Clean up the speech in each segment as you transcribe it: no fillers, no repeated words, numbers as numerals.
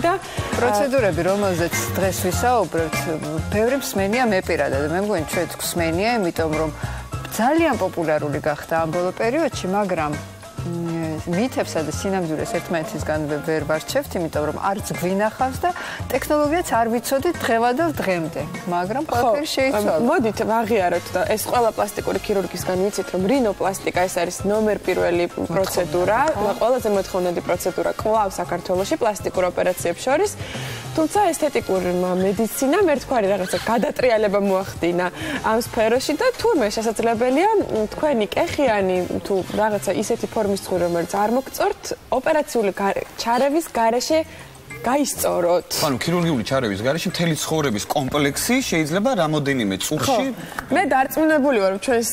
და პროცედურები, რომელზეც დღეს ვისაუბრებთ, ბევრი მსმენია მე პირადად. მე მგონი ჩვენ მსმენია, იმიტომ რომ ძალიან პოპულარული გახდა ამ ბოლო პერიოდში, მაგრამ მითებსა და სინამდვილეს ერთმანეთისგან ვერ ვარჩევთ, იმიტომ რომ არც გვინახავს და ტექნოლოგიაც არ ვიცოდით დღევანდელ დღემდე, მაგრამ ყველაფერი შეიცვალა. მოდით ვაღიაროთ და ეს ყველა პლასტიკური ქირურგისგან ვიცით, რომ რინოპლასტიკა ეს არის ნომერ პირველი პროცედურა, ყველაზე მოთხოვნადი პროცედურა კვლავ საქართველოში პლასტიკურ ოპერაციებს შორის. თუმცა ესთეტიკური მედიცინამ ერთგვარი რაღაცა გადატრიალება მოახდინა ამ სფეროში და თურმე შესაძლებელია თქვენი კეხიანი თუ რაღაცა ისეთი ფორმის ცხური, რომელიც არ მოგწორთ, ოპერაციული ჩარევის გარეშე გაისწოროთ. ანუ ქირურგიული ჩარევის გარეშე მთელი ცხოვრების კომპლექსი შეიძლება რამოდენიმე წუთში. მე დარწმუნებული ვარ, ჩვენს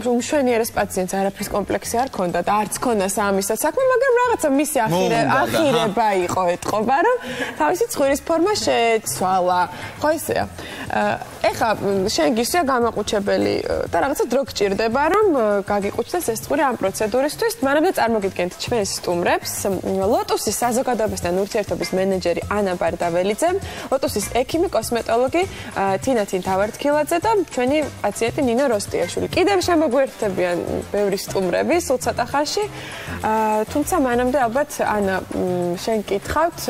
უმშვენიერეს პაციენტს არაფრის კომპლექსი არ ქონდა და არც ქონდა სამისაც საქმე, მაგრამ რაღაცა მისი ახირება იყო ეთყობა, რომ თავისი ცხვირის ფორმა შეცვალა. ხო ისეა. ეხლა შენ გისია გამაყუჩებელი და რაღაცა დრო გჭირდება, რომ გაგიყუჩდეს ეს ცხვირი ამ პროცედურისთვის. მანამდე წარმოგიდგენთ ჩვენს სტუმრებს, ლოტუსის საზოგადოებასთან ურთიერთობის მენეჯერი ანა ბარდაველიძე, ლოტუსის ექიმი, კოსმეტოლოგი თინა თინთავართქილაძე და ჩვენი პაციენტი ნინო როსტიაშვილი. კიდევ შემოგვერთებიან ბევრი სტუმრები სულ ცოტა ხანში. თუმცა მანამდე ალბათ ანა შენ გითხავთ,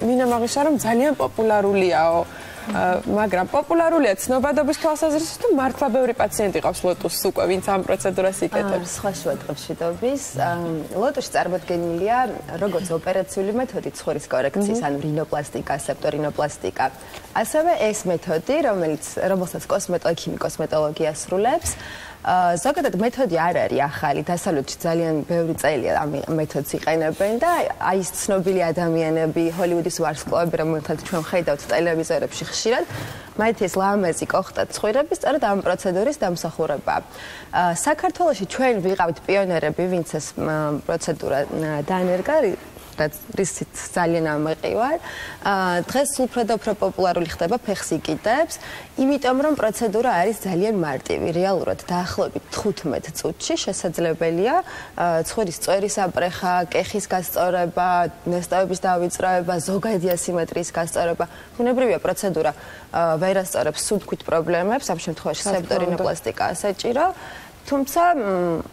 ნინო მაგიშა რომ ძალიან პოპულარულიაო. მაგრამ პოპულარულია ცნობადობის თვალსაზრისით თუ მართლა ბევრი პაციენტი ყავს ლოტუსს უკვე, ვინც ამ პროცედურას იკეთებს. სხვა შუადღეშიდობის ლოტუსში წარმოდგენილია როგორც ოპერაციული მეთოდი ცხვირის კორექციის, ანუ რინოპლასტიკა, სეპტორინოპლასტიკა. ასევე ეს მეთოდი, რომელსაც კოსმეტოლოგი კოსმეტოლოგი ასრულებს, ზოგადად მეთოდი არ არის ახალი, დასავლეთში ძალიან ბევრი წელია ამ მეთოდს იყენებენ და აი ეს ცნობილი ადამიანები, ჰოლივუდის ვარსკვლავები, რომელთაც ჩვენ ხედავთ ტელევიზორებში ხშირად, მათ ეს ლამაზი კოხტა ცხვირები სწორედ ამ პროცედურის დამსახურებაა. საქართველოში ჩვენ ვიყავით პიონერები, ვინც ეს პროცედურა დაანერგა, რისიც ძალიან ამეყივარ. დღეს უფრო და უფრო პოპულარული ხდება ფეხსიკიდებს, იმიტომ რომ პროცედურა არის ძალიან მარტივი. რეალურად დაახლოებით 15 წუთში შესაძლებელია ცხვირის წვერის აპრეხა, კეხის გასწორება, ნესტავების დავიწროება, ზოგადი ასიმეტრიის გასწორება. ბუნებრივია პროცედურა ვერ ასწორებს სუნთქვით პრობლემებს, ამ შემთხვევაში სეპტორინოპლასტიკა საჭირო. თუმცა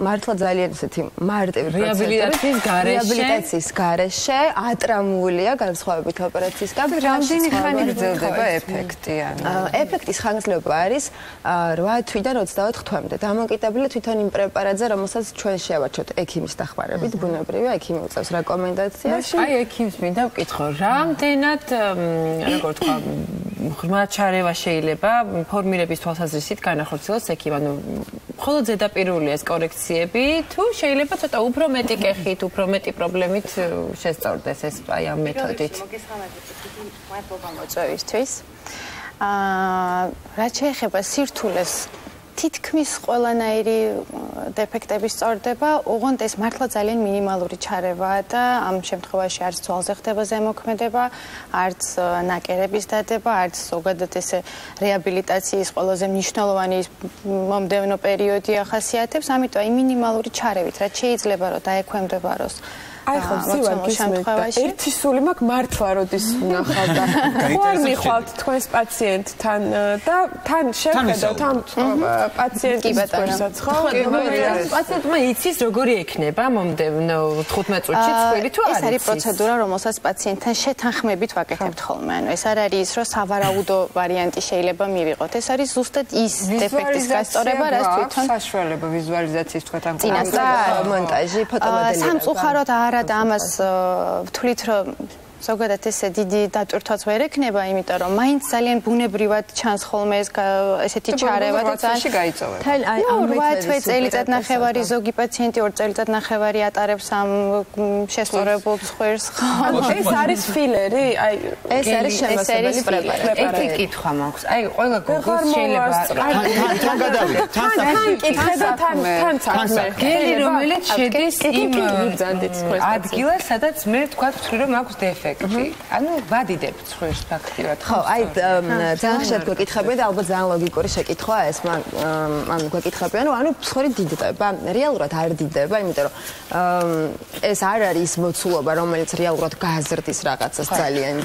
მართლა ძალიან ესეთი მარტივი რეაბილიტაციის გარეშე ატრამულია განსხვავებით ოპერაციისგან. რამდენი ხანი გრძელდება ეფექტი? ეფექტის ხანგრძლივობა არის 8 თვიდან 24 თვემდე. დამოკიდებულია თვითონ იმ პრეპარატზე, რომელსაც ჩვენ შევარჩევთ ექიმის დახმარებით. ბუნებრივია, ექიმი უწევს რეკომენდაციას. აი ექიმს მინდა ვკითხო, რამდენად როგორ თქვა, ღრმა ჩარევა შეიძლება ფორმირების თვალსაზრისით განახორციელოს ექიმ, ანუ მხოლოდ ზედაპირულია ეს კორექციები, თუ შეიძლება ცოტა უფრო მეტი კეხით, უფრო მეტი პრობლემით შესწორდეს ეს აი ამ მეთოდით. მადლობა მოწვევისთვის. რაც შეეხება სირთულეს, თითქმის ყველანაირი დეფექტების სწორდება, ოღონდ ეს მართლა ძალიან მინიმალური ჩარევაა და ამ შემთხვევაში არც თვალზე ხდება ზემოქმედება, არც ნაკერების დადება, არც ზოგადად ესე რეაბილიტაციის ყველაზე მნიშვნელოვანი მომდევნო პერიოდი ახასიათებს, ამიტომ აი მინიმალური ჩარევით, რაც შეიძლება რომ დაექვემდებაროს. აი ხო, სივარ გისმენთ. ერთი სული მაქვს მართლა როდის ვნახავ და ხوار მიხვალთ თქვენს პაციენტთან და თან შევხედავთ ამ პაციენტის ფორსაც, ხო? პაციენტმა იცის როგორი ექნება მომდევნო 15 წუთში ცხვირი თუ არ იცის? ეს არის პროცედურა, რომელსაც პაციენტთან შეთანხმებით ვაკეთებთ ხოლმე. ანუ ეს არ არის ის, რომ სავარაუდო ვარიანტი შეიძლება მივიღოთ. ეს არის ზუსტად ის დეფექტის გასწორება, რაც თვითონ საშუალება ვიზუალიზაციის თქვენთან მონტაჟი, ფოტომოდელირება. სამწუხაროდ არა და ამას ვთვლით, რომ ზოგადად ესე დიდი დატვირთვაც ვერ ექნება, იმიტომ რომ მაინც ძალიან ბუნებრივად ჩანს ხოლმე ეს ესეთი ჩარევა და ძალიან გაიწოვება. თან აი ამ 8 წელიწადნახევარი ზოგი პაციენტი 2 წელიწადნახევარი ატარებს ამ შესწორებულ ცხვირს. ეს არის ფილერი, აი ეს არის შემოსებელი პრეპარატი. ერთი კითხვა მაქვს. აი ყველა გოგოს შეიძლება თან გადავიდეთ, თან საქმე. გელი რომელიც შედის იმ ადგილას, სადაც მე თქვა ვთქვი რომ აქვს დეფექტი. დეფექტი. ანუ ვადიდებთ ცხვრს ფაქტიურად. ხო, აი ძალიან ხშირად გვეკითხებიან და ალბათ ძალიან ლოგიკური შეკითხვაა ეს, ანუ გვეკითხებიან, ანუ ცხვრი დიდდება, რეალურად არ დიდდება, იმიტომ რომ ეს არ არის ის მოცულობა, რომელიც რეალურად გაზრდის რაღაცას ძალიან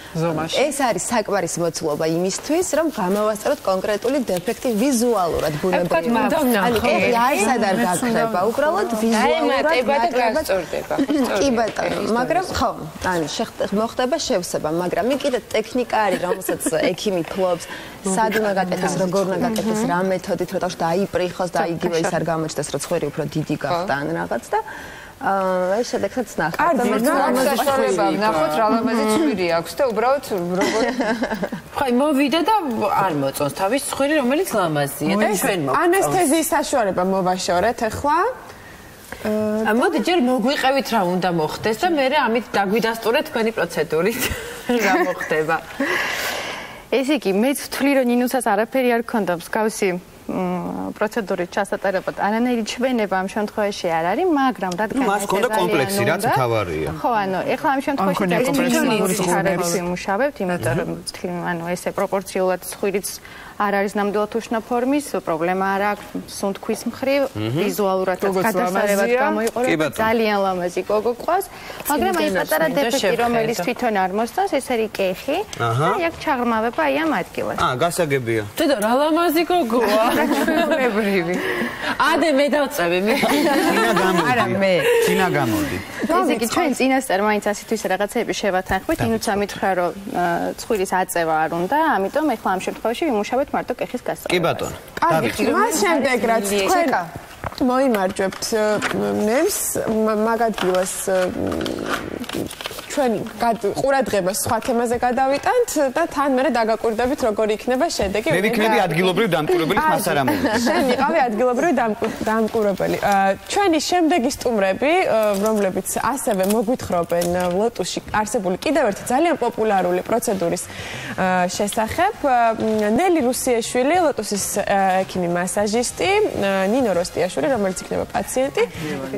ზომაში. ეს არის საკმარისი მოცულობა იმისთვის, რომ გამოვასწოროთ კონკრეტული დეფექტი ვიზუალურად ბუნებრივად. ანუ კეფი არცად არ გაქრება, უბრალოდ ვიზუალურად გასწორდება. კი ბატონო, მაგრამ ხო, ანუ მოხდება შევსება, მაგრამ მე კიდე ტექნიკა არის, რომელსაც ექიმი ფლობს, სად უნდა გაკეთდეს, როგორ უნდა გაკეთდეს, რა მეთოდით, რომ თავში დაიპრიხოს და იგივე ის არ გამოჩნდეს, რომ ცხვრი უფრო დიდი გახდა ან რაღაც და ეს შედეგსაც ნახავთ და მე საშუალება ვნახოთ რა ლამაზი ცხვრი აქვს და უბრალოდ როგორ ხაი მოვიდა და არ მოწონს თავის ცხვრი რომელიც ლამაზია და ჩვენ მოვწონს ანესთეზიის საშუალება მოვაშორეთ ახლა მოდი ჯერ მოგვიყევით რა უნდა მოხდეს და მე ამით დაგვიდასტურეთ თქვენი პროცედურით რა მოხდება ესე იგი მეც ვთვლი რომ ნინუსაც არაფერი არ ქონდა მსგავსი პროცედურით ჩასატარებლად არანაირი ჩვენება ამ შემთხვევაში არ არის, მაგრამ რადგან მას ქონდა კომპლექსი, რაც თავარია. ხო, ანუ ეხლა ამ შემთხვევაში ტექნიკური ხარების ვიმუშავებთ, იმიტომ რომ ანუ ესე პროპორციულად ცხვრიც არ არის ნამდვილად უშნა ფორმის, პრობლემა არ აქვს სუნთქვის მხრივ, ვიზუალურად გადასარევად გამოიყურება, ძალიან ლამაზი გოგო ყავს, მაგრამ აი პატარა დეფექტი, რომელიც თვითონ არ მოსწონს, ეს არის კეხი და აქ ჩაღრმავება აი ამ ადგილას. გასაგებია. დედა რა ლამაზი გოგოა. ჩვეულებრივი. ადე მე დავწევი მე. წინა გამოდი. არა მე. წინა გამოდი. ესე იგი ჩვენ წინასწარ მაინც ასეთვის რაღაცები შევათანხმეთ, ინუცა მითხრა რომ ცხვილის აწევა არ უნდა, ამიტომ ეხლა ამ შემთხვევაში ვიმუშავებთ მარტო კეხის გასწავლას. კი ბატონო. კარგი, მას შემდეგ რაც თქვენ მოიმარჯვებთ ნემს მაგ ადგილას ჩვენ ყურადღებას სხვა თემაზე გადავიტანთ და თან მერე დაგაკვირდებით როგორი იქნება შედეგი. მე ვიქნები ადგილობრივი დამკვირვებელი, მას არ ამოვიდეს. შენ იყავი ადგილობრივი დამკვირვებელი. ჩვენი შემდეგი სტუმრები, რომლებიც ასევე მოგვითხრობენ ლოტუსში არსებული კიდევ ერთი ძალიან პოპულარული პროცედურის შესახებ, ნელი რუსიაშვილი, ლოტუსის ექიმი მასაჟისტი, ნინო როსტიაშვილი, რომელიც იქნება პაციენტი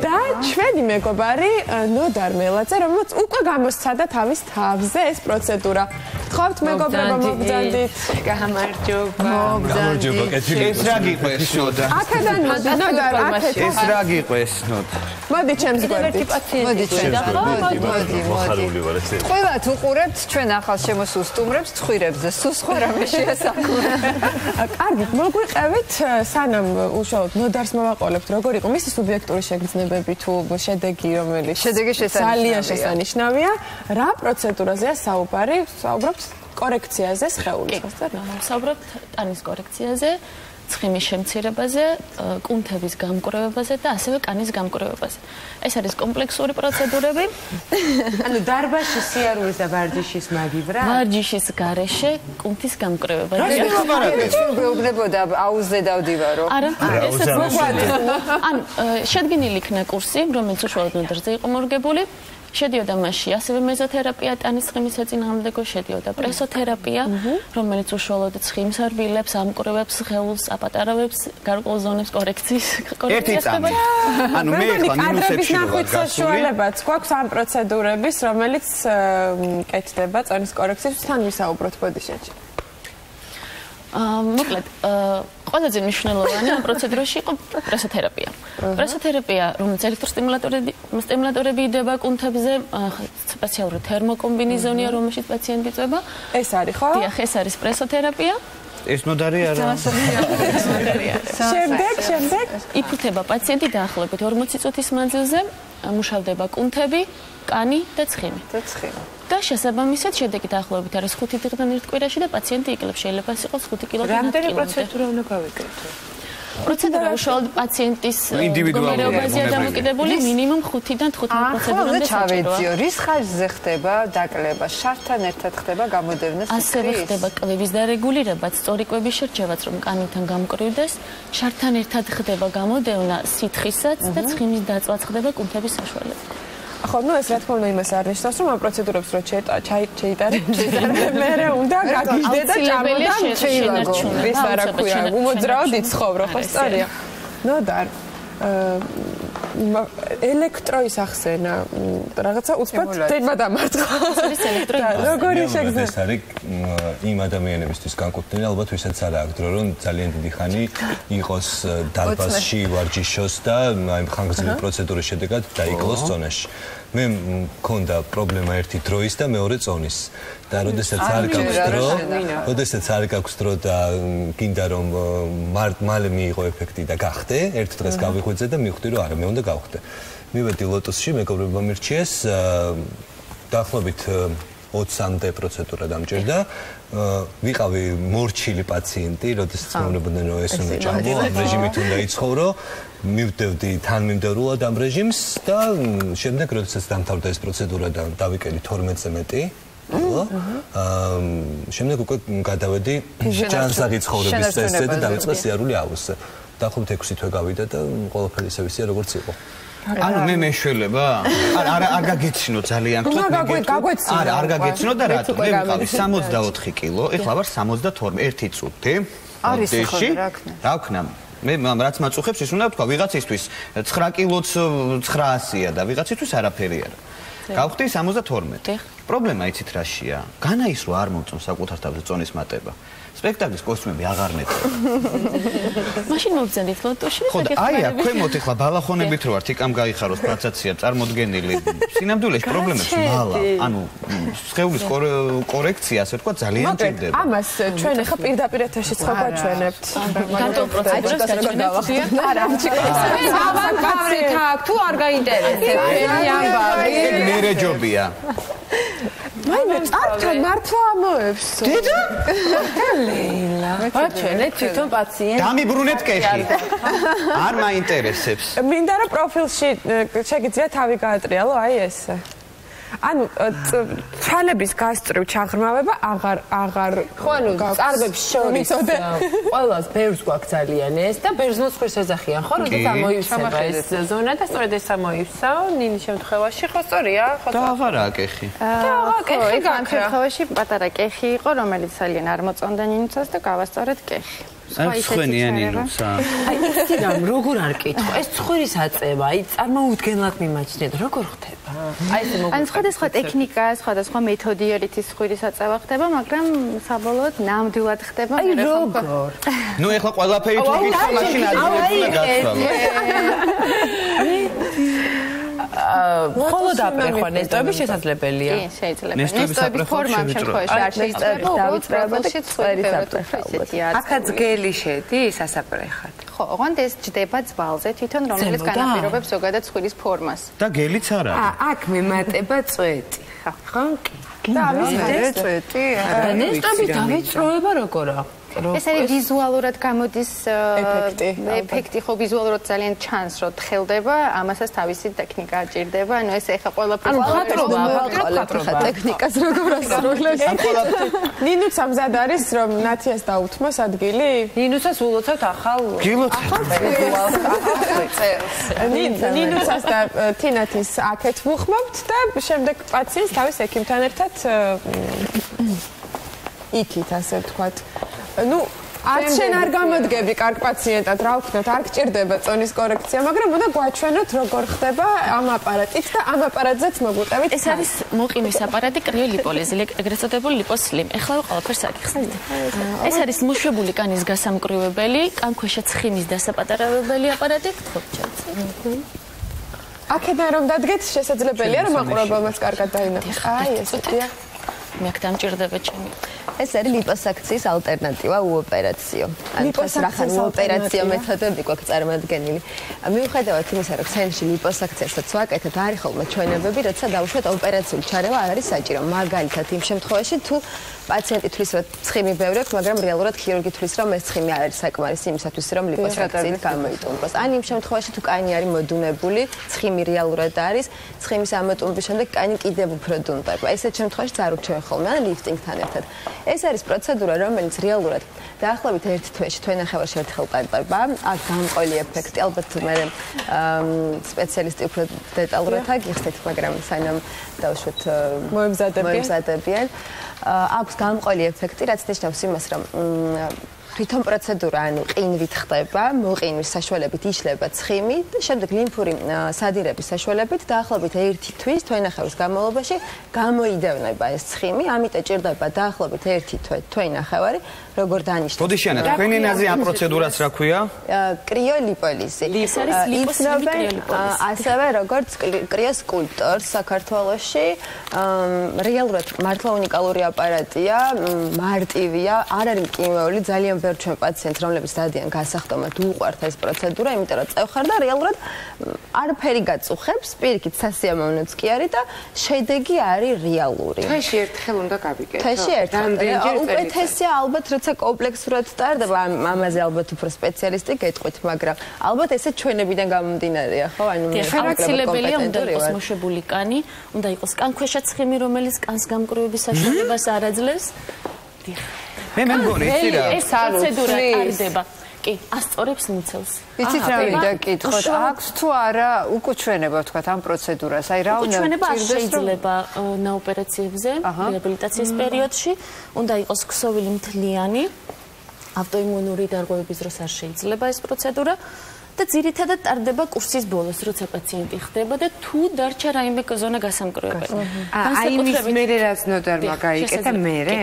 და ჩვენი მეგობარი ნოდარ მელაძე, რომელიც უკვე გამოსცადა თავის თავზე ეს პროცედურა. გთხოვთ მეგობრებო, მოგძანდით. გამარჯობა. ეს რა გიყვეს ნოდა? აქედან მოდი, ნოდარ, აქეთ. ეს რა გიყვეს ნოდა? მოდი ჩემს გვერდით. მოდი ჩემს გვერდით. ყველათ უყურებთ ჩვენ ახალ შემოსულ სტუმრებს ცხვრებზე, სულ სხვა რამე შეასახურა. კარგი, მოგვიყევით სანამ უშუალოდ ნოდარს მოვაყოლებთ, როგორ იყო მისი სუბიექტური შეგრძნებები თუ შედეგი, რომელიც ძალიან შესანიშნავია, რა პროცედურაზეა საუბარი, საუბრობთ კორექციაზე სხეულის. საუბრობთ ტანის კორექციაზე, ცხიმის შემცირებაზე, კუნთების გამკურებაზე და ასევე კანის გამკურებაზე. ეს არის კომპლექსური პროცედურები. ანუ დარბაზში სიარულის და ვარჯიშის მაგივრა? ვარჯიშის გარეშე კუნთის გამკურებაზე. ჩვენ გვეუბნებოდა აუზზე დავდივარო. არა, ესეც მოგვადი. ანუ შედგენილი იქნა კურსი, რომელიც უშუალოდ ნოდარზე იყო მორგებული. შედიოდა მასში ასევე მეზოთერაპია, ტანის ცხიმის ეწინააღმდეგო, შედიოდა პრესოთერაპია, რომელიც უშუალოდ ცხიმს არბილებს, ამკურებებს, სხეულს, აპატარავებს, გარკვეულ ზონებს კორექციის ხდება. ანუ მე ხა ნინუსებში ვარ საშუალებაც გვაქვს ამ პროცედურების, რომელიც კეთდება წონის კორექციის, თან ვისაუბროთ ბოდიშეთში. მოკლედ, ყველაზე მნიშვნელოვანი ამ პროცედურაში იყო პრესოთერაპია. პრესოთერაპია, რომელიც ელექტროსტიმულატორები იდება კუნთებზე, სპეციალური თერმოკომბინეზონია, რომელშიც პაციენტი წვება. ეს არის ხო? დიახ, ეს არის პრესოთერაპია. ეს ნოდარი არა. შემდეგ იფუთება პაციენტი დაახლოებით 40 წუთის მანძილზე, მუშავდება კუნთები, კანი და ცხიმი. და შესაბამისად შედეგი დაახლოებით არის 5 დღიდან ერთ კვირაში და პაციენტი იკლებს, შეიძლება ეს იყოს 5 კილოდან 10 კილომდე. რამდენი პროცედურა უნდა გავიკეთო? პროცედურა უშუალოდ პაციენტის მდგომარეობაზეა დამოკიდებული, მინიმუმ 5-დან 15 პროცედურამდე ჩავეძიო. რის ხარჯზე ხდება დაკლება? შართან ერთად ხდება გამოდევნა სიკვდილის? ასევე ხდება კლევის დარეგულირებაც, სწორი კვების შერჩევაც, რომ კანიდან გამკვრივდეს, შართან ერთად ხდება გამოდევნა სითხისაც და ცხიმის დაწვაც ხდება კუნთების საშუალებით. ხო, ну ეს რა თქმა უნდა იმას არ ნიშნავს, რომ ამ პროცედურებს რო შეიტარებ, მერე უნდა გაგიჟდე და ჭამოდა შეილაგო. ის არა ქვია, უმოძრაოდ იცხოვრო, ხო სწორია. ნოდარ ელექტროის ახსენა რაღაცა უცბად დედა დამარცხა. როგორი შეგზა? ეს არის იმ ადამიანებისთვის განკუთვნილი, ალბათ ვისაც არ აქვს დრო, რომ ძალიან დიდი ხანი იყოს დარბაზში ვარჯიშოს და აი ხანგრძლივი პროცედურის შედეგად დაიკლოს ზონაში. მე მქონდა პრობლემა ერთი დროის და მეორე ზონის. და როდესაც არ გაქვს დრო და გინდა რომ მალე მიიღო ეფექტი და გახდე, ერთ დღეს გავიღვიძე და მივხვდი რომ არა, მე უნდა გავხდე. მივედი ლოტოსში, მეგობრებმა მირჩიეს დაახლოებით 20-მდე პროცედურა დამჭირდა. ვიყავი მორჩილი პაციენტი, როდესაც მეუბნებოდნენ რომ ეს უნდა ჭამო, ამ რეჟიმით უნდა იცხოვრო. მივდევდი თანმიმდევრულად ამ რეჟიმს და შემდეგ როდესაც დამთავრდა ეს პროცედურა და დავიკელი 12-ზე მეტი შემდეგ უკვე გადავედი ჯანსაღი ცხოვრების წესზე და დავიწყე სიარული აუზზე. დაახლოებით 6 თვე გავიდა და ყველაფერი ისე ვისია როგორც იყო. ანუ მე მეშველება? არ გაგეცინო ძალიან თუ არა, არ გაგეცინო და რატო? მე ვიყავი 64 კილო, ეხლა ვარ 72, 1 წუთი. არის ხო რა ქნა? რა ქნა? მე რაც მაწუხებს ის უნდა თქვა ვიღაცისთვის 9 კილოც 900-ია და ვიღაცისთვის არაფერი არა. გავხდი 72. პრობლემა იცით რაშია? განაისრო არ მომწონს საკუთარ თავზე წონის მატება. სპექტაკლის კოსტუმები აღარ მეტყვა. მაშინ მოგძენით ლოტოში? ხო და აი აქ ქვემოთ ეხლა ბალახონებით რო ვართ, იქამ გაიხაროს პლაცაცია წარმოდგენილი. სინამდვილეში პრობლემებს მალა, ანუ სხეულის კორექცია, ასე ვთქვა, ძალიან ჭირდება. ამას ჩვენ ეხლა პირდაპირ ეთერში სხვა გვაჩვენებთ. განტო პროცედურას გაჩვენებთ. არა, ამბავით აქ თუ არ გაინტერესებს, ფერი ამბავი. მერე ჯობია. მაინც წართან მართლა ამოებს. დედა? ლეილა. აჩვენეთ თვითონ პაციენტს. დამიბრუნეთ კეხი. არ მაინტერესებს. მინდა რომ პროფილში შეგიძლია თავი გაატრიალო, აი ესე. ანუ თვალების გასწრივ ჩაღრმავება აღარ ხო ანუ წარბებს შორის ყველას ბევრს გვაქვს ძალიან ეს და ბერძნოს ხერს ეძახიან ხო როდის ამოივსება ეს ზონა და სწორედ ეს ამოივსა ნინის შემთხვევაში ხო სწორია ხო და აღარაა კეხი კეხი განხეთხოვაში პატარა კეხი იყო რომელიც ძალიან არ მოწონდა ნინიცას და გავასწორეთ კეხი ცხენია ნინუცა აი იცი რამ როგორ არ კითხო ეს ცხვირის აწევა აი წარმოუდგენლად მიმაჩნიეთ როგორ ხდება აი ეს მოგწონს ან სხვადასხვა ტექნიკა სხვადასხვა მეთოდიერით ის ცხვირის აწევა ხდება მაგრამ საბოლოოდ ნამდვილად ხდება აი როგორ ნუ ეხლა ყველაფერი თუ გიხსნა მაშინ ადვილად გაცვალე ხოლო დაპრეხვა ნესტოები შესაძლებელია. კი, შეიძლება. ნესტოების ფორმა ამ შემთხვევაში არ შეიძლება დავიწყებოთ ცხვირის აპრეხვა. აქაც გელი შედის ასაპრეხად. ხო, ოღონდ ეს ჯდება ძვალზე თვითონ რომელიც განაპირობებს ზოგადად ცხვირის ფორმას. და გელიც არ არის. აქ მემატება წვეტი. ხო? და ამის მერე წვეტი. და ნესტოების დავიწყება როგორა? ეს არის ვიზუალურად გამოდის ეფექტი ხო ვიზუალურად ძალიან ჩანს რომ თხელდება ამასაც თავისი ტექნიკა ჭირდება ანუ ეს ეხა ყველაფერს ხატრობა ტექნიკას როგორ ასრულებს ნინუც ამზად არის რომ ნათიას დაუთმოს ადგილი ნინუცას ულოცავთ ახალ ნინუცას და თინათის აქეთ ვუხმობთ და შემდეგ პაციენტს თავის ექიმთან ერთად იქით ასე ვთქვათ ну არც შენ არ გამოდგები კარგ პაციენტად რა ვქნათ არ გჭირდება წონის კორექცია მაგრამ უნდა გვაჩვენოთ როგორ ხდება ამ აპარატით და ამ აპარატზეც მოგვიყევით ეს არის მოყინის აპარატი კრიოლიპოლიზი ეგრეთ წოდებული ლიპოსლიმ ეხლა ყველაფერს აგიხსნით ეს არის მოშვებული კანის გასამკრივებელი კანქვეშა ცხიმის დასაპატარავებელი აპარატი გთხოვთ აქედან რომ დადგეთ შესაძლებელია რომ მაყურებელმაც კარგად დაინახოს აი ესეთია მე აქ დამჭირდება ჩემი ეს არის ლიპოსაქციის ალტერნატივა უოპერაციო. ანუ რახან უოპერაციო მეთოდები გვაქვს წარმოადგენილი. მიუხედავად იმისა, რომ ცენტრში ლიპოსაქციასაც ვაკეთებთ, არის ხოლმე ჩვენებები, როცა დავუშვათ ოპერაციული ჩარევა არ არის საჭირო. მაგალითად, იმ შემთხვევაში თუ პაციენტი თვლის, რომ ცხიმი ბევრი აქვს, მაგრამ რეალურად ქირურგი თვლის, რომ ეს ცხიმი არ არის საკმარისი იმისათვის, რომ ლიპოსაქციით გამოიტუმბოს. ან იმ შემთხვევაში თუ კანი არის მოდუნებული, ცხიმი რეალურად არის, ცხიმის ამოტუმბის შემდეგ კანი კიდევ უფრო დუნდება. ესეთ შემთხვევაში წარუჩვენ ხოლმე ან ლიფტინგთან ერთად. ეს არის პროცედურა, რომელიც რეალურად დაახლოებით 1 თვეში თვენახევარში ერთხელ ტარდება. აქ გამყოლი ეფექტი, ალბათ მე სპეციალისტი უფრო დეტალურად აგიხსნით, მაგრამ საინამ დავუშვათ მოემზადებიან. აქვს გამყოლი ეფექტი, რაც ნიშნავს იმას, რომ რითომ პროცედურა, ანუ ყინვით ხდება, მოყინვის საშუალებით იშლება ცხიმი და შემდეგ ლიმფური სადირების საშუალებით დაახლოებით 1 თვის თვენახევრის განმავლობაში გამოიდევნება ეს ცხიმი, ამიტომ ჭირდება დაახლოებით 1 თვე, თვენახევარი, როგორ დანიშნავს. ბოდიში ანა, თქვენი ენაზე ამ პროცედურას რა ქვია? კრიოლიპოლიზი. ეს არის ლიპოსომი კრიოლიპოლიზი. ასევე როგორც კრიოსკულპტორს საქართველოში, რეალურად მართლა უნიკალური აპარატია, მარტივია, არ არის მკინვეული, ძალიან ბევრ ჩვენ პაციენტს, რომლებიც დადიან გასახდომად, უყვართ ეს პროცედურა, იმიტომ რომ წევხარ და რეალურად არაფერი გაწუხებს, პირიქით სასიამოვნოც კი არის და შედეგი არის რეალური. თვეში ერთხელ უნდა გავიგეთ. თვეში ერთხელ. უკეთესია ალბათ, როცა კომპლექსურად ტარდება, ამაზე ალბათ უფრო სპეციალისტი გეტყვით, მაგრამ ალბათ ესე ჩვენებიდან გამომდინარეა, ხო? ანუ აუცილებელია უნდა იყოს მოშებული კანი, უნდა იყოს კანქვეშა ცხიმი, რომელიც კანს გამკრუების საშუალებას არ აძლევს. მე მგონი იცი რა. ეს პროცედურა ტარდება. კი, ასწორებს მუცელს. იცით რა მინდა გითხოთ, აქვს თუ არა უკუჩვენება ვთქვათ ამ პროცედურას? აი რა უნდა უკუჩვენება შეიძლება ნაოპერაციებზე, რეაბილიტაციის პერიოდში, უნდა იყოს ქსოვილი მთლიანი, ავტოიმუნური დარღვევების დროს არ შეიძლება ეს პროცედურა. და ძირითადად ტარდება კურსის ბოლოს, როცა პაციენტი ხდება და თუ დარჩა რაიმე ზონა გასამკრუებელი. აი იმის მერე რაც ნოდარმა გაიკეთა მერე?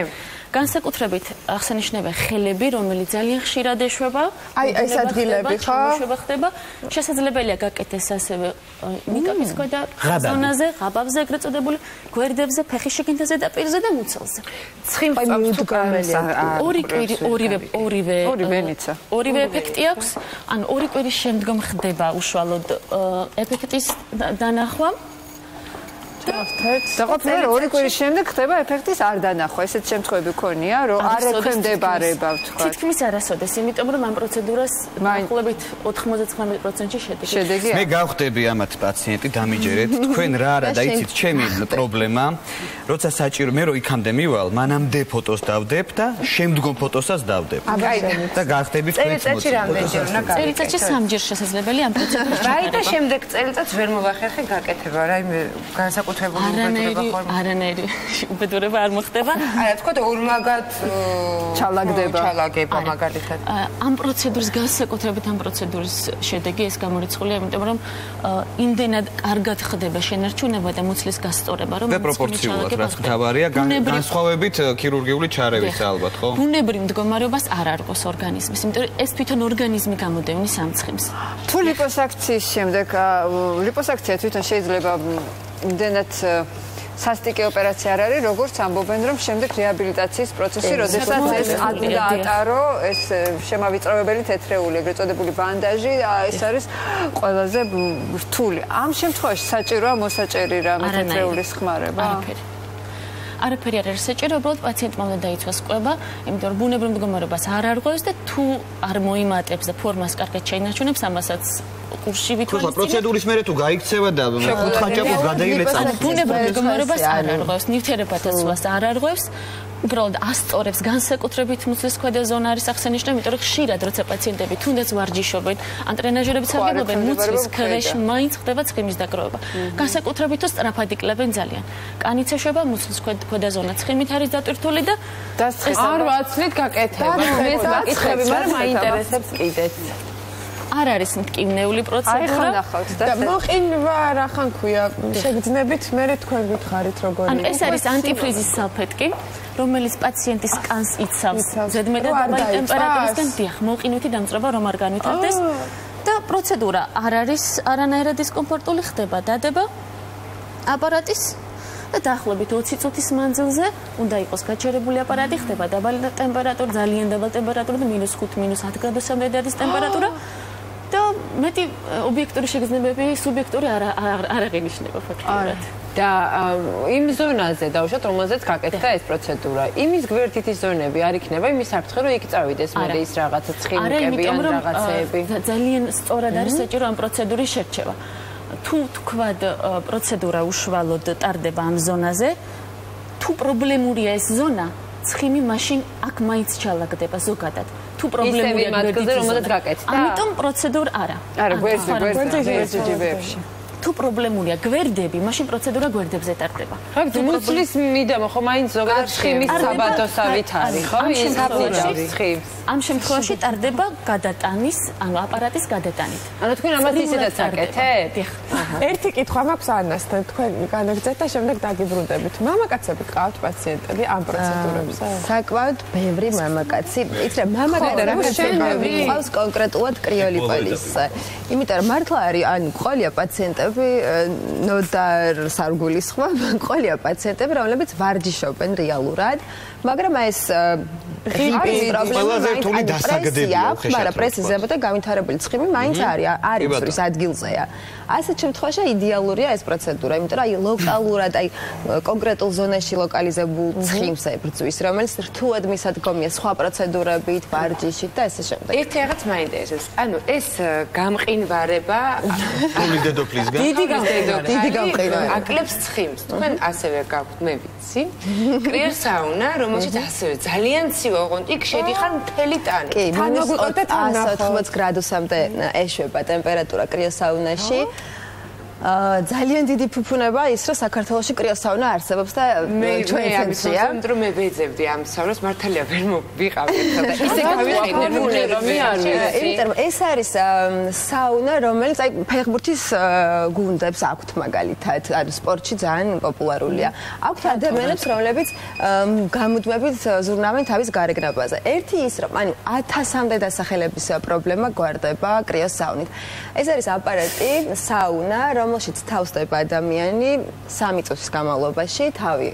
განსაკუთრებით აღსანიშნავია ხელები, რომელიც ძალიან ხშირად ეშვება. აი ეს ადგილები ხო? ეშვება ხდება. შესაძლებელია გაკეთდეს ასევე ნიკაპის ქვედა ზონაზე, ღაბავზე ეგრეთ წოდებული, გვერდებზე, ფეხის შიგნით ზედაპირზე და მუცელზე. ცხიმს წავს თუ კამელია. ორივე ეფექტი აქვს. ან 2 კვირის შემდგომ ხდება უშუალოდ ეფექტის დანახვა. დაყოფილება 2 კვირის შემდეგ ხდება ეფექტის არ დანახვა. ესეთ შემთხვევები ქონია, რომ არ ექვემდებარება, ვთქვათ. თითქმის არასოდეს, იმიტომ რომ ამ პროცედურას დაახლოებით 99%-ში შედეგი. მე გავხდები ამათ პაციენტი, დამიჯერეთ, თქვენ რა არა და იცით ჩემი პრობლემა, როცა საჭირო მე რო იქამდე მივალ, მანამდე ფოტოს დავდებ და შემდგომ ფოტოსაც დავდებ. და გავხდები თქვენს მოწმობას. წელიწადში რამდენჯერ უნდა გავაკეთო? წელიწადში 3 ჯერ შესაძლებელია ამ პროცედურას. რაი და შემდეგ წელიწადს ვერ მოვახერხე გაკეთება, რაიმე განსაკუთრებული არანაირი უბედურება არ მოხდება. არა, თქო, ორმაგად ჩალაგდება მაგალითად. ამ პროცედურის განსაკუთრებით ამ პროცედურის შედეგი ეს გამორიცხულია, იმიტომ რომ იმდენად კარგად ხდება შენარჩუნება და მუცლის გასწორება, რომ და პროპორციულად, რაც მთავარია, განსხვავებით ქირურგიული ჩარევისა ალბათ, ხო? ბუნებრივ მდგომარეობას არ არგოს ორგანიზმის, იმიტომ რომ ეს თვითონ ორგანიზმი გამოდევნის ამ ცხიმს. თუ ლიპოსაქციის შემდეგ ლიპოსაქცია თვითონ შეიძლება იმდენად სასტიკი ოპერაცია არ არის, როგორც ამბობენ, რომ შემდეგ რეაბილიტაციის პროცესი, როდესაც ეს დაატარო, ეს შემავიწროვებელი თეთრეული, ეგრეთ წოდებული ბანდაჟი, ეს არის ყველაზე რთული. ამ შემთხვევაში საჭიროა მოსაჭერი რამე თეთრეულის ხმარება? არაფერი არ არის საჭირო, უბრალოდ პაციენტმა უნდა დაიცვას კვება, იმიტომ რომ ბუნებრივ მდგომარეობას არ არღვევს და თუ არ მოიმატებს და ფორმას კარგად შეინარჩუნებს, ამასაც კურსში ვითვალისწინებს. ხო, პროცედურის მერე თუ გაიქცევა და ხუთხაჭაპოს გადაილეცა. ბუნებრივ მდგომარეობას არ არღვევს, ნივთიერებათა ცვლას არ არღვევს. უბრალოდ ასწორებს განსაკუთრებით მუცლის ქვედა ზონა არის აღსანიშნავი, იმიტომ რომ ხშირად როცა პაციენტები თუნდაც ვარჯიშობენ, ან ტრენაჟერებს აღებენ, მუცლის ქვეშ მაინც ხდება ცხიმის დაგროვება. განსაკუთრებით თუ სწრაფად იკლებენ ძალიან. კანიც ეშვება, მუცლის ქვედა ზონა ცხიმით არის დატვირთული და არ ვაცლით გაკეთება. მე საკითხები, მაგრამ მაინტერესებს კიდეც. არ არის მტკივნეული პროცედურა და მოყინვა რახან ქვია შეგძნებით მე თქვენ გითხარით როგორი ან ეს არის ანტიფრიზის სალფეტკი რომელიც პაციენტის კანს იცავს ზედმეტად დაბალი ტემპერატურისგან დიახ მოყინვითი დამწრობა რომ არ განვითარდეს და პროცედურა არ არის არანაირად დისკომფორტული ხდება დადება აპარატის და დაახლოებით 20 წუთის მანძილზე უნდა იყოს გაჩერებული აპარატი ხდება დაბალი ტემპერატურა ძალიან დაბალი ტემპერატურა და -5 -10 გრადუსამდე დადის ტემპერატურა და მეტი ობიექტური შეგრძნებები სუბიექტური არ აღინიშნება ფაქტობრივად. და იმ ზონაზე დავუშვათ, რომელზეც გაკეთდა ეს პროცედურა. იმის გვერდით ის ზონები არ იქნება, იმის საფრთხე რომ იქ წავიდეს მოდე ის რაღაცა ცხიმიკები ან რაღაცეები. ძალიან სწორად არის საჭირო ამ პროცედურის შერჩევა. თუ თქვად პროცედურა უშუალოდ ტარდება ამ ზონაზე, თუ პრობლემურია ეს ზონა, ცხიმი მაშინ აქ მაინც ჩალაგდება ზოგადად. თუ პრობლემურია მათგანზე რომელზეც გაკეთდა. ამიტომ პროცედურა არა. არა, გვერდზე ჯიბებში. თუ პრობლემულია გვერდები, მაშინ პროცედურა გვერდებზე ტარდება. რა მუცლის მიდამო ხო მაინც ზოგადად ცხიმის საბადოსავით არის, ხო? ამ შემთხვევაში ტარდება გადატანის, ანუ აპარატის გადატანით. ანუ თქვენ ამას ისედაც აკეთებთ? ერთი კითხვა მაქვს ანასთან, თქვენ განაგრძეთ და შემდეგ დაგიბრუნდებით. მამაკაცები ყავთ პაციენტები ამ პროცედურებზე? საკმაოდ ბევრი მამაკაცი, იცი რა, მამაკაცები ბევრი ყავს კონკრეტულად კრიოლიპოლისზე. იმიტომ რომ მართლა არის, ანუ ყოლია პაციენტები ნოდარ სარგულისხმა, ყოლია პაციენტები, რომლებიც ვარჯიშობენ რეალურად, მაგრამ ეს ღიმის ყველაზე რთული დასაგდებია ხეშად. მაგრამ პრესიზება და გავითარებული ცხიმი მაინც არის ის ადგილზეა. ასეთ შემთხვევაში იდეალურია ეს პროცედურა, იმიტომ რომ აი ლოკალურად, აი კონკრეტულ ზონაში ლოკალიზებულ ცხიმს ებრძვის, რომელიც რთულად მისადგომია სხვა პროცედურებით, ვარჯიშით და ესე შემდეგ. ერთი რაღაც მაინტერესებს. ანუ ეს გამყინვარება თული დედოფლისგან. დიდი გამყინვარება. აკლებს ცხიმს. თქვენ ასევე გაქვთ, მე ვიცი. კრიოსაუნა, რომელშიც ასევე ძალიან ცივა ოღონდ იქ შედიხარ მთელი ტანი. კი, -180 გრადუსამდე ეშვება ტემპერატურა კრიოსაუნაში. ძალიან დიდი ფუფუნება ის, რომ საქართველოში კრიოსაუნა არსებობს და ჩვენ ცენტრია. რომ მე ვეძებდი ამ საუნას, მართალია ვერ მოვიყავი და ისე გავიყენე რომ მე არ ვიცი. იმიტომ რომ ეს არის საუნა, რომელიც აი ფეხბურთის გუნდებს აქვთ მაგალითად, ანუ სპორტში ძალიან პოპულარულია. აქვთ ადამიანებს, რომლებიც გამუდმებით ზრუნავენ თავის გარეგნობაზე. ერთი ის, რომ ანუ 1000-მდე დასახელების პრობლემა გვარდება კრიოსაუნით. ეს არის აპარატი, საუნა, რომელშიც თავსდება ადამიანი 3 წუთის განმავლობაში, თავი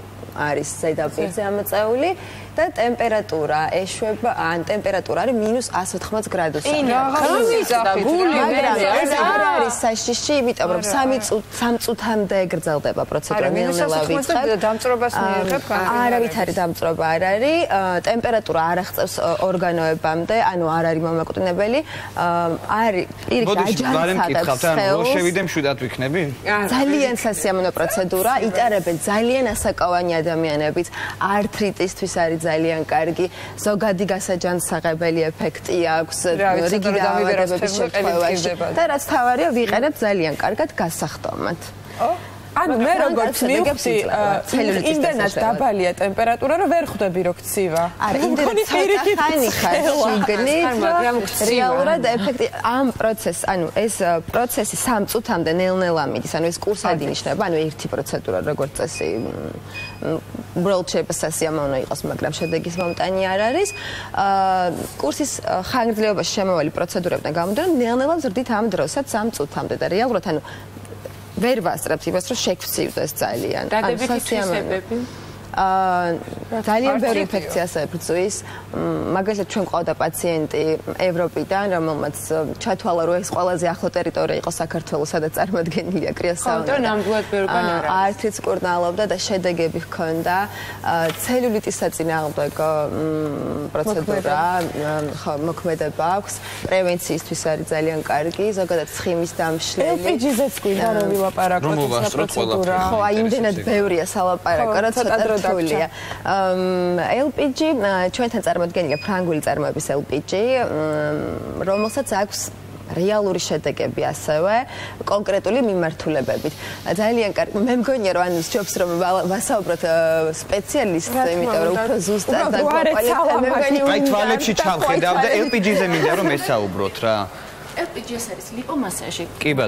არის ზედაპირზე ამოწეული და ტემპერატურა ეშვება, ან ტემპერატურა არის -180 გრადუსი. მაგრამ ეს არ არის საშიში, იმიტომ რომ 3 წუთამდე გრძელდება პროცედურა, ნელ-ნელა ვიწყებ. დამწრობას მიიღებ? არავითარი დამწრობა არ არის, ტემპერატურა არ აღწევს ორგანოებამდე, ანუ არ არის მომაკვდინებელი. არის პირიქით აჯანყებებს ხელს. შევიდე მშვიდად ვიქნები? ძალიან სასიამოვნო პროცედურა, იტარებენ ძალიან ასაკოვანი ადამიანებიც, ართრიტისთვის არის ძალიან კარგი, ზოგადი გასაჯანსაღებელი ეფექტი აქვს რიგი დაავადებების შემთხვევაში და რაც თავარია ვიყენებ ძალიან კარგად გასახდომად. ანუ მე როგორც მივხვდი, იმდენად დაბალია ტემპერატურა, რომ ვერ ხვდები რო ქცივა. არა, იმდენად ხანი შიგნით, მაგრამ რეალურად ეფექტი ამ პროცესს, ანუ ეს პროცესი 3 წუთამდე ნელ-ნელა მიდის, ანუ ეს კურსად ინიშნება, ანუ ერთი პროცედურა როგორც წესი უბრალოდ შეიძლება სასიამოვნო იყოს, მაგრამ შედეგის მომტანი არ არის. კურსის ხანგრძლივობაში შემავალი პროცედურებიდან გამომდინარე, ნელ-ნელა ვზრდით ამ დროსაც 3 წუთამდე და რეალურად ანუ ვერ ვასწრებთ იმას, რომ შეგვცივდეს ძალიან. დადებითი თვისებები. ძალიან ბევრი ინფექციას ებრძვის. მაგალითად ჩვენ ყავდა პაციენტი ევროპიდან, რომელმაც ჩათვალა, რომ ეს ყველაზე ახლო ტერიტორია იყო საქართველოს, სადაც წარმოადგენილია კრიოსაუნა. ხო, ნამდვილად ბევრგან არ არის. არც კურნალობდა და შედეგები ჰქონდა. ცელულიტის საწინააღმდეგო პროცედურა, ხო, მოქმედება აქვს. პრევენციისთვის არის ძალიან კარგი, ზოგადად ცხიმის დამშლელი. LPG-ზეც გვინდა რომ ვილაპარაკოთ ეს პროცედურა. ხო, აი იმდენად ბევრია სალაპარაკო, რომ ცოტა რთულია. LPG ჩვენთან წარმოადგენია ფრანგული წარმოების LPG, რომელსაც აქვს რეალური შედეგები ასევე კონკრეტული მიმართულებებით. ძალიან კარგი. მე მგონია რომ ანუ სჯობს რომ ვასაუბროთ სპეციალისტს, იმიტომ რომ უფრო ზუსტად და კონკრეტულად აი თვალებში ჩავხედავ და LPG-ზე მინდა რომ ესაუბროთ რა. LPG ეს არის ლიპომასაჟი.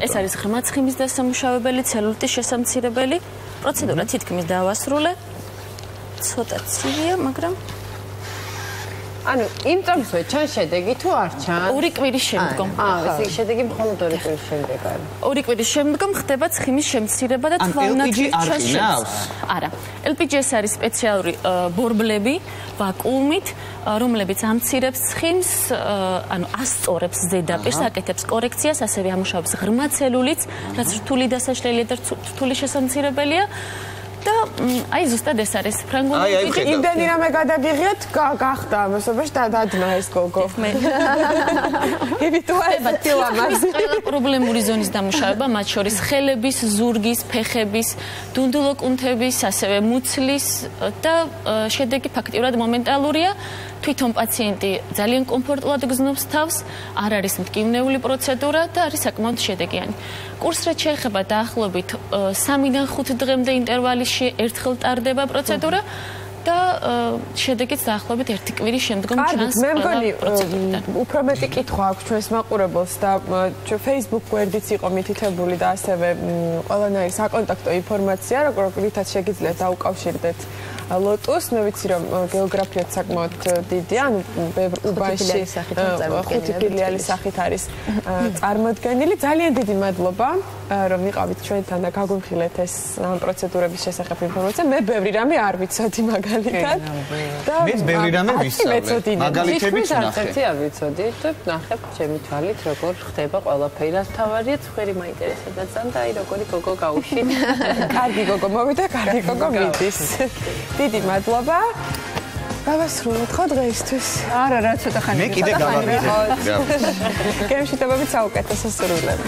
ეს არის ღრმა ცხიმის დასამუშავებელი, ცელულიტის შესამცირებელი. პროცედურა თითქმის დავასრულე. ცოტა ცივია, მაგრამ ანუ იმ წამსვე ჩან შედეგი თუ არ ჩან? 2 კვირის შემდგომ. ეს შედეგი მხოლოდ 2 კვირის შემდეგ არის. 2 კვირის შემდგომ ხდება ცხიმის შემცირება და თვალნათლის ჩაშლილს. არა. LPG ეს არის სპეციალური ბორბლები ვაკუუმით, რომლებიც ამცირებს ცხიმს, ანუ ასწორებს ზედაპირს, აკეთებს კორექციას, ასევე ამუშავებს ღრმა ცელულიტს, რაც რთული დასაშლელია და რთული შესამცირებელია. და აი ზუსტად ეს არის ფრანგული ბიჭი. იმდენი რამე გადაგიღიათ, გახდა ამასობაში დადნა ეს გოგო. მე ყველა პრობლემური ზონის დამუშავება, მათ შორის ხელების, ზურგის, ფეხების, დუნდულო კუნთების, ასევე მუცლის და შედეგი ფაქტიურად მომენტალურია. თვითონ პაციენტი ძალიან კომფორტულად გზნობს თავს, არ არის მტკივნეული პროცედურა და არის საკმაოდ შედეგიანი. კურსს რაც შეეხება დაახლოებით 3-დან 5 დღემდე ინტერვალში ერთხელ ტარდება პროცედურა და შედეგიც დაახლოებით 1 კვირის შემდგომ ჩანს. მე მგონი უფრო მეტი კითხვა აქვს ჩვენს მაყურებელს და ჩვენ Facebook გვერდიც იყო მითითებული და ასევე ყველანაირი საკონტაქტო ინფორმაცია, როგორითაც შეგიძლიათ დაუკავშირდეთ ლოტოს, მე ვიცი რომ გეოგრაფიად საკმაოდ დიდია, ანუ ბევრ უბანში 5 ფილიალის სახით არის წარმოდგენილი. ძალიან დიდი მადლობა რომ ვიყავით ჩვენთან და გაგვიმხილეთ ეს პროცედურების შესახებ ინფორმაცია. მე ბევრი რამე არ ვიცოდი მაგალითად. და მეც ბევრი რამე ვისწავლე. მაგალითებიც ნახე. არ ვიცოდი და ნახებ ჩემი თვალით როგორ ხდება ყველაფერი. რაც თავარია წვერი მაინტერესებდა ძალიან და აი როგორი გოგო გაუშვით. კარგი გოგო მოვიდა, კარგი გოგო მიდის. დიდი მადლობა. გავასრულოთ ხო დღეისთვის? არა, რა ცოტა ხანი. მე კიდე გავაგზავნე. გემშვიდობებით საუკეთესო სრულები.